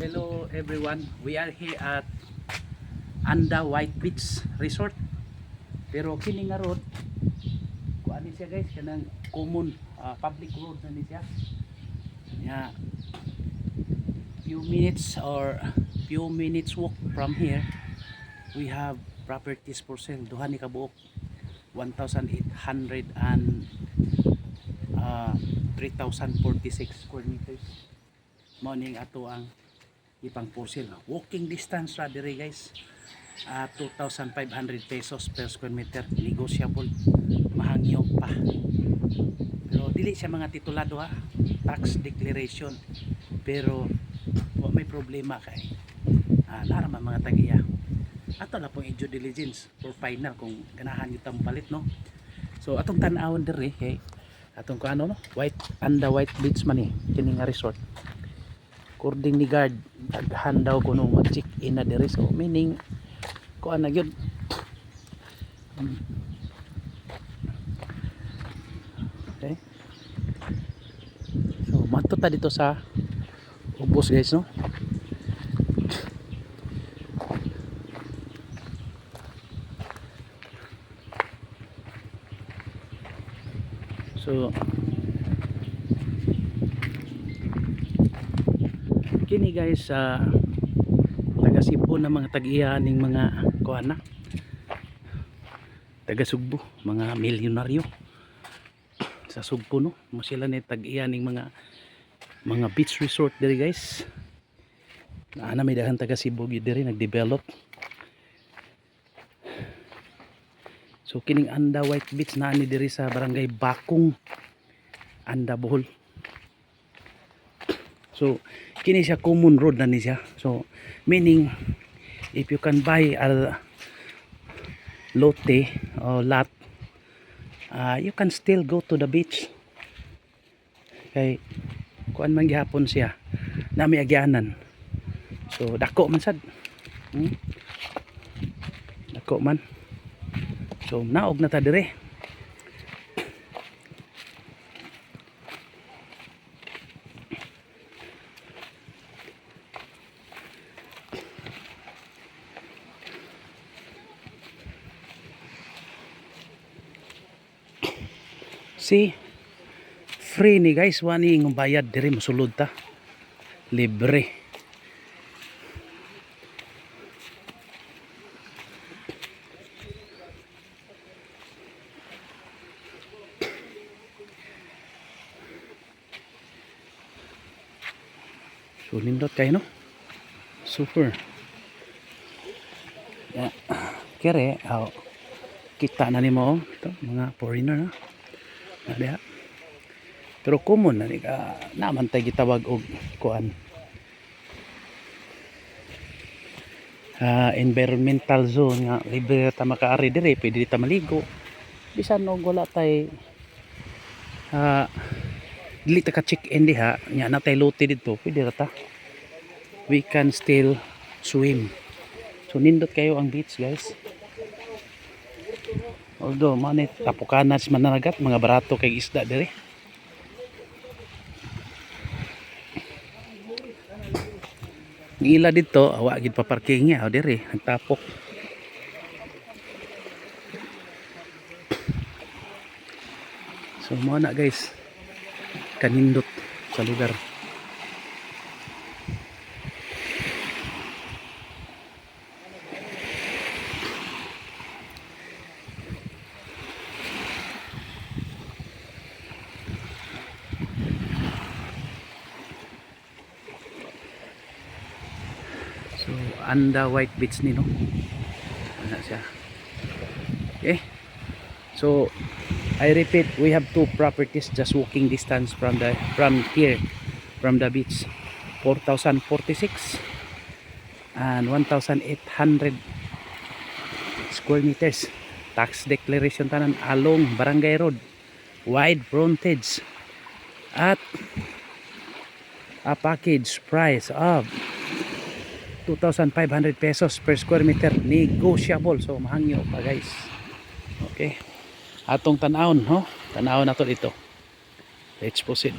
Hello everyone, we are here at Anda White Beach Resort. Pero kini nga road, kuan ni siya guys, kanang common public road na ni siya. Yeah, few minutes walk from here, we have properties for sale. Duha ni kabuok 1,800 and 3,046 square meters. Morning ato ang ipang for sale. Walking distance ra dire guys. 2,500 pesos per square meter. Negotiable. Mahangyo pa. Pero dili siya mga titulado ha. Tax declaration. Pero may problema kay naraman mga tagiya. Ato na pong due diligence for final kung ganahan nyo tang palit no. So atong tan-awon dire kay atong ko ano no, Anda White Beach man eh, kini nga resort. According ni guard, daghan daw kuno mag-check in na dire, so meaning kuan na gyud. Okay. So mato ta dito sa ubos guys no. So kini guys taga Cebu na mga tag-iyaning mga kuana, taga Sugbo, mga milyonaryo sa Sugbo no, mo sila ni tag-iyaning mga beach resort diri guys. Ana may daghang taga Cebu gyud diri nag-develop. So kining Anda White Beach na ani diri sa barangay Bakong, Anda, Bohol. So kini siya common road na ni siya. So meaning if you can buy a lote or lot, you can still go to the beach. Kay kuan man gihapon siya na may agyanan. So dako man sad. Dako man. So naog na ta dire. See, free ni guys, wani ng bayad diri mosulod ta. Libre. So nindot kayo no? Super. Yeah. Kere, kita na ni mo ito, mga foreigner na. Ada. Pero common na naman tay gitawag og kuan. Environmental zone nga libre ta makaari dire, pwede ta maligo. Bisan og wala tay dili ta ka check in diha, nya na tay lote dito, pwede ra ta. We can still swim. So nindot kayo ang beach guys. Although manit tapukanas mananagat, mga barato kay isda dire. Ngila dito awa gid pa parking niya dire nagtapok. So mo na guys, kanindot sa lugar. So Anda White Beach ni no. Ano siya? Okay. So I repeat, we have two properties just walking distance from here from the beach. 4,046 and 1,800 square meters. Tax declaration tanan along Barangay Road. Wide frontage at a package price of 2,500 pesos per square meter, negotiable. So mahangyo pa guys. Okay, atong tanawon, tanawon nato dito. Let's proceed.